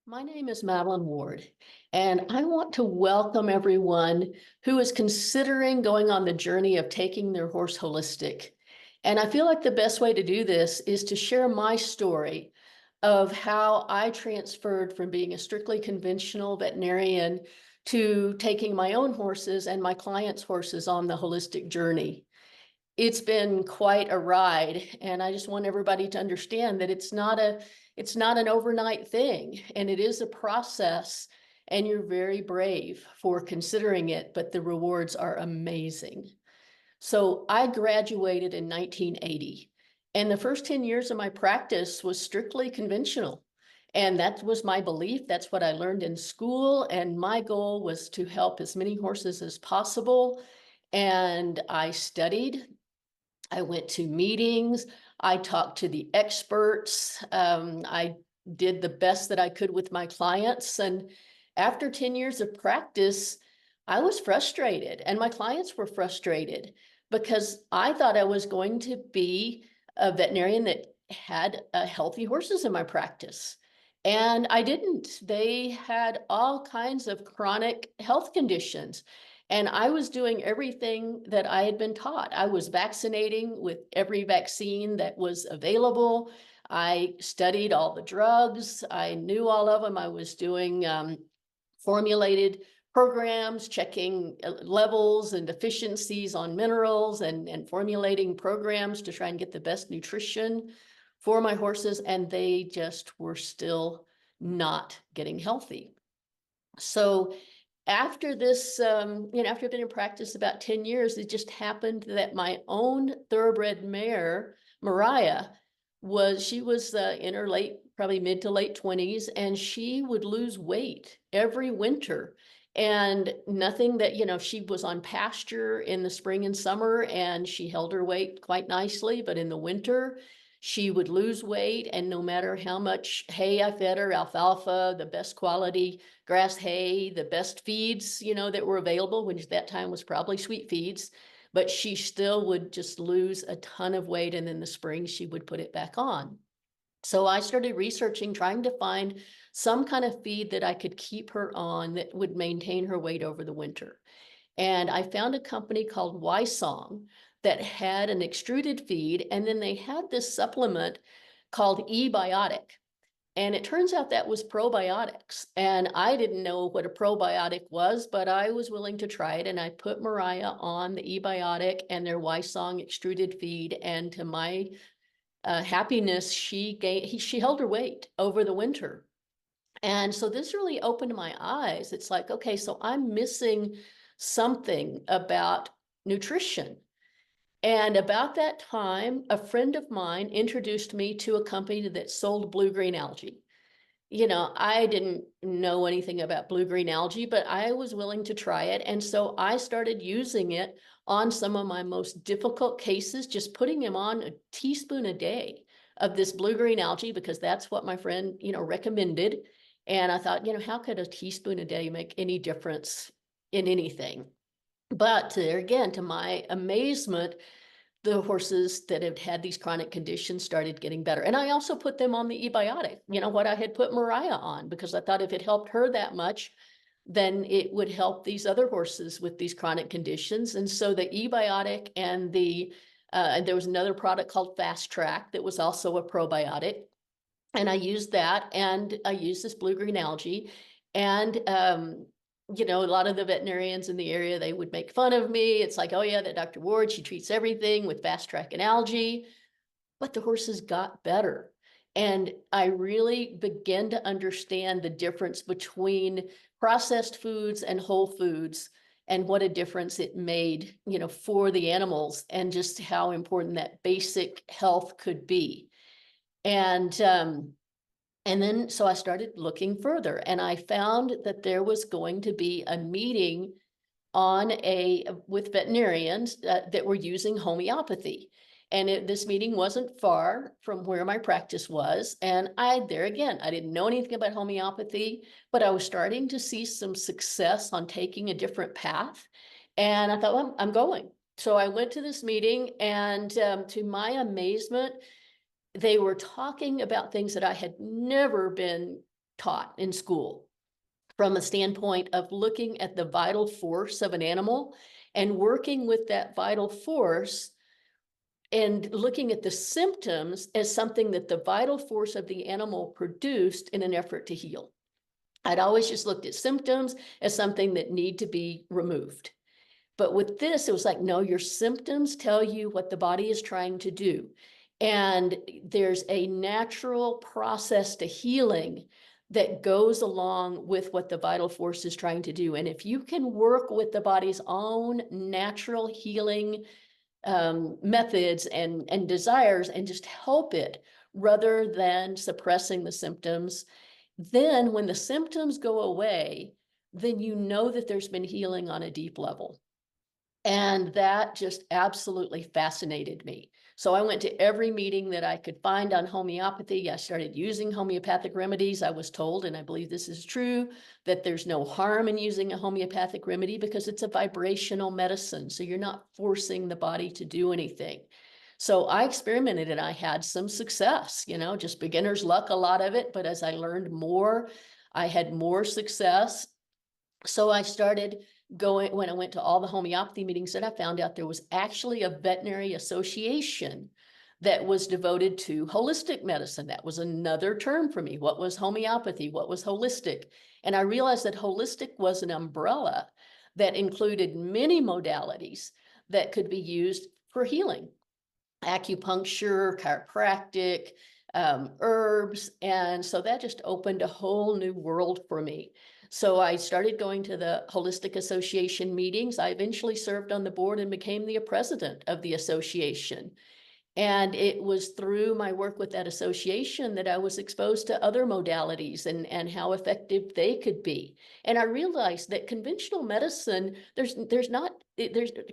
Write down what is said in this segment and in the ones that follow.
My name is Madalyn Ward, and I want to welcome everyone who is considering going on the journey of taking their horse holistic. And I feel like the best way to do this is to share my story of how I transferred from being a strictly conventional veterinarian to taking my own horses and my clients' horses on the holistic journey. It's been quite a ride, and I just want everybody to understand that it's not an overnight thing, and it is a process, and you're very brave for considering it, but the rewards are amazing. So I graduated in 1980, and the first 10 years of my practice was strictly conventional. And that was my belief. That's what I learned in school. And my goal was to help as many horses as possible. And I studied, I went to meetings, I talked to the experts, I did the best that I could with my clients. And after 10 years of practice, I was frustrated, and my clients were frustrated because I thought I was going to be a veterinarian that had healthy horses in my practice. And I didn't. They had all kinds of chronic health conditions. And I was doing everything that I had been taught. I was vaccinating with every vaccine that was available. I studied all the drugs. I knew all of them. I was doing formulated programs, checking levels and deficiencies on minerals and formulating programs to try and get the best nutrition for my horses. And they just were still not getting healthy. So after this, after I've been in practice about 10 years, it just happened that my own thoroughbred mare, Mariah, she was in her probably mid to late 20s, and she would lose weight every winter. And nothing that, she was on pasture in the spring and summer, and she held her weight quite nicely, but in the winter, she would lose weight. And no matter how much hay I fed her, alfalfa, the best quality grass hay, the best feeds, that were available, which at that time was probably sweet feeds, but she still would just lose a ton of weight. And in the spring, she would put it back on. So I started researching, trying to find some kind of feed that I could keep her on that would maintain her weight over the winter. And I found a company called Wysong that had an extruded feed, and then they had this supplement called eBiotic. And it turns out that was probiotics. And I didn't know what a probiotic was, but I was willing to try it. And I put Mariah on the eBiotic and their Wysong extruded feed. And to my happiness, she held her weight over the winter. And so this really opened my eyes. It's like, okay, so I'm missing something about nutrition. And about that time, a friend of mine introduced me to a company that sold blue-green algae. I didn't know anything about blue-green algae, but I was willing to try it. And so I started using it on some of my most difficult cases, just putting them on a teaspoon a day of this blue-green algae, because that's what my friend, recommended. And I thought, how could a teaspoon a day make any difference in anything? But there again, to my amazement, the horses that had had these chronic conditions started getting better. And I also put them on the ebiotic, what I had put Mariah on, because I thought if it helped her that much, then it would help these other horses with these chronic conditions. And so the ebiotic and there was another product called Fast Track that was also a probiotic. And I used that, and I used this blue-green algae. And a lot of the veterinarians in the area, they would make fun of me. It's like, oh yeah, that Dr. Ward, she treats everything with Fast Track and algae. But the horses got better. And I really began to understand the difference between processed foods and whole foods, and what a difference it made, for the animals, and just how important that basic health could be. And then, so I started looking further, and I found that there was going to be a meeting with veterinarians that were using homeopathy. And this meeting wasn't far from where my practice was. And I didn't know anything about homeopathy, but I was starting to see some success on taking a different path. And I thought, well, I'm going. So I went to this meeting, and to my amazement, they were talking about things that I had never been taught in school from a standpoint of looking at the vital force of an animal and working with that vital force and looking at the symptoms as something that the vital force of the animal produced in an effort to heal. I'd always just looked at symptoms as something that need to be removed. But with this, it was like, no, your symptoms tell you what the body is trying to do. And there's a natural process to healing that goes along with what the vital force is trying to do. And if you can work with the body's own natural healing methods and desires and just help it rather than suppressing the symptoms, then when the symptoms go away, then you know that there's been healing on a deep level. And that just absolutely fascinated me. So I went to every meeting that I could find on homeopathy. I started using homeopathic remedies. I was told, and I believe this is true, that there's no harm in using a homeopathic remedy because it's a vibrational medicine. So you're not forcing the body to do anything. So I experimented and I had some success, just beginner's luck, a lot of it. But as I learned more, I had more success. So I started going, when I went to all the homeopathy meetings, that I found out there was actually a veterinary association that was devoted to holistic medicine. That was another term for me. What was homeopathy? What was holistic? And I realized that holistic was an umbrella that included many modalities that could be used for healing. Acupuncture, chiropractic, herbs. And so that just opened a whole new world for me. So I started going to the Holistic Association meetings. I eventually served on the board and became the president of the association. And it was through my work with that association that I was exposed to other modalities and how effective they could be. And I realized that conventional medicine,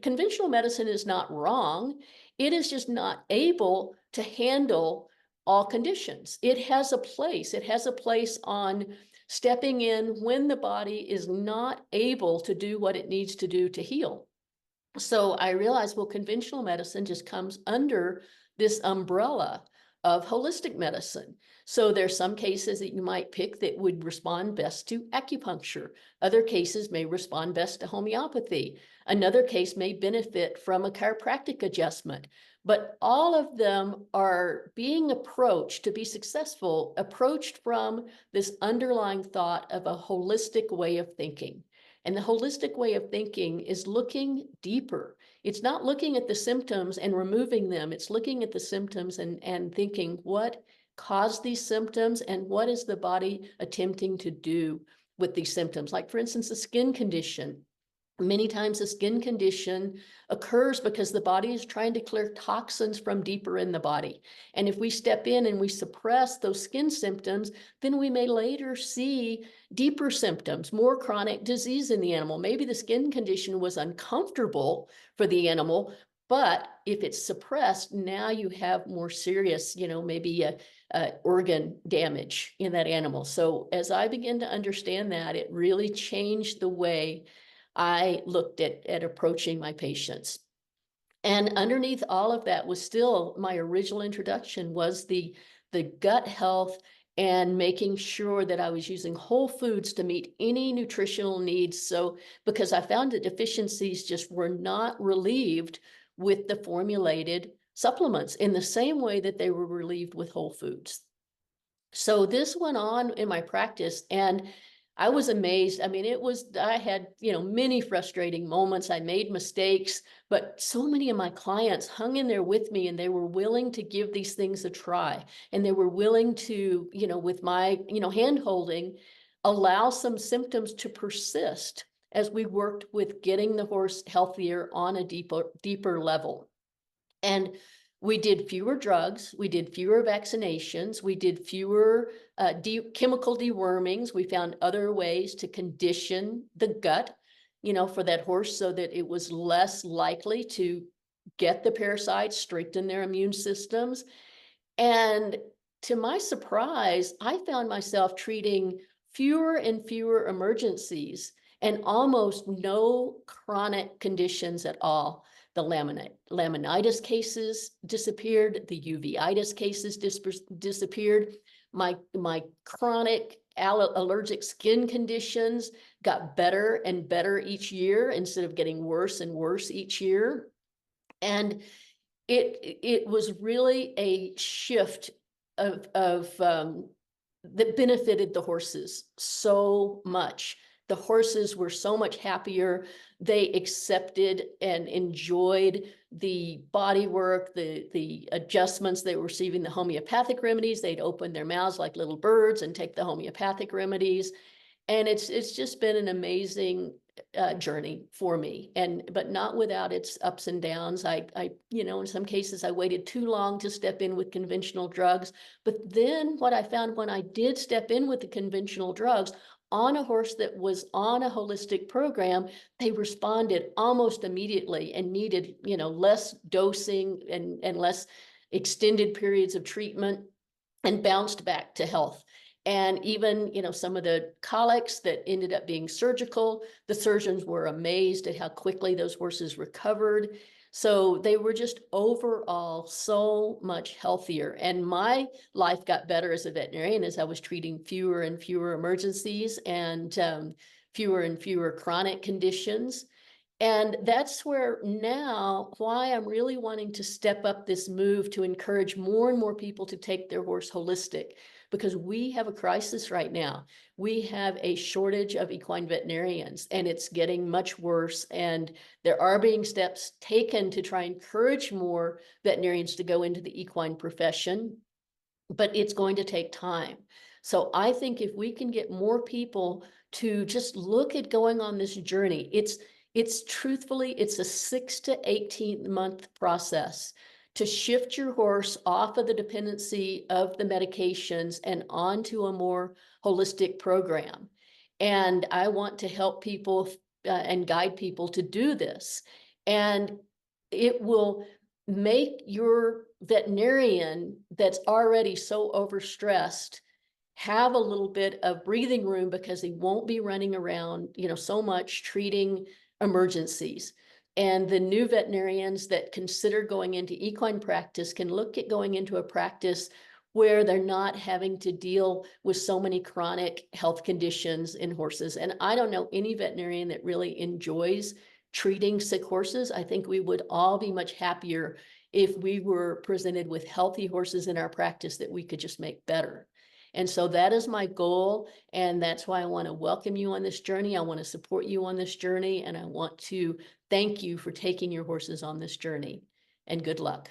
conventional medicine is not wrong. It is just not able to handle all conditions. It has a place. It has a place on stepping in when the body is not able to do what it needs to do to heal. So I realized, well, conventional medicine just comes under this umbrella of holistic medicine. So there's some cases that you might pick that would respond best to acupuncture. Other cases may respond best to homeopathy. Another case may benefit from a chiropractic adjustment. But all of them are being approached to be successful, approached from this underlying thought of a holistic way of thinking. And the holistic way of thinking is looking deeper. It's not looking at the symptoms and removing them. It's looking at the symptoms and thinking what caused these symptoms and what is the body attempting to do with these symptoms. Like, for instance, a skin condition. Many times a skin condition occurs because the body is trying to clear toxins from deeper in the body. And if we step in and we suppress those skin symptoms, then we may later see deeper symptoms, more chronic disease in the animal. Maybe the skin condition was uncomfortable for the animal, but if it's suppressed, now you have more serious, maybe a organ damage in that animal. So as I began to understand that, it really changed the way I looked at approaching my patients. And underneath all of that was still my original introduction was the gut health and making sure that I was using whole foods to meet any nutritional needs. So, because I found that deficiencies just were not relieved with the formulated supplements in the same way that they were relieved with whole foods. So this went on in my practice, and I was amazed. I mean, I had, many frustrating moments. I made mistakes, but so many of my clients hung in there with me, and they were willing to give these things a try. And they were willing to, with my, hand holding, allow some symptoms to persist as we worked with getting the horse healthier on a deeper level. And we did fewer drugs, we did fewer vaccinations, we did fewer chemical dewormings. We found other ways to condition the gut, for that horse so that it was less likely to get the parasites, strengthen their immune systems. And to my surprise, I found myself treating fewer and fewer emergencies and almost no chronic conditions at all. The laminitis cases disappeared. The uveitis cases disappeared. My chronic allergic skin conditions got better and better each year instead of getting worse and worse each year. And it was really a shift of that benefited the horses so much. The horses were so much happier. They accepted and enjoyed the body work, the adjustments. They were receiving the homeopathic remedies. They'd open their mouths like little birds and take the homeopathic remedies. And it's just been an amazing journey for me, but not without its ups and downs. I in some cases I waited too long to step in with conventional drugs. But then what I found when I did step in with the conventional drugs on a horse that was on a holistic program, they responded almost immediately and needed, less dosing and less extended periods of treatment and bounced back to health. And even, some of the colics that ended up being surgical, the surgeons were amazed at how quickly those horses recovered. So they were just overall so much healthier. And my life got better as a veterinarian as I was treating fewer and fewer emergencies and fewer and fewer chronic conditions. And that's where now, why I'm really wanting to step up this move to encourage more and more people to take their horse holistic, because we have a crisis right now. We have a shortage of equine veterinarians, and it's getting much worse. And there are being steps taken to try and encourage more veterinarians to go into the equine profession, but it's going to take time. So I think if we can get more people to just look at going on this journey, it's truthfully, it's a 6 to 18 month process to shift your horse off of the dependency of the medications and onto a more holistic program. And I want to help people and guide people to do this. And it will make your veterinarian that's already so overstressed have a little bit of breathing room, because he won't be running around, so much treating emergencies. And the new veterinarians that consider going into equine practice can look at going into a practice where they're not having to deal with so many chronic health conditions in horses. And I don't know any veterinarian that really enjoys treating sick horses. I think we would all be much happier if we were presented with healthy horses in our practice that we could just make better. And so that is my goal. And that's why I want to welcome you on this journey. I want to support you on this journey. And I want to thank you for taking your horses on this journey. And good luck.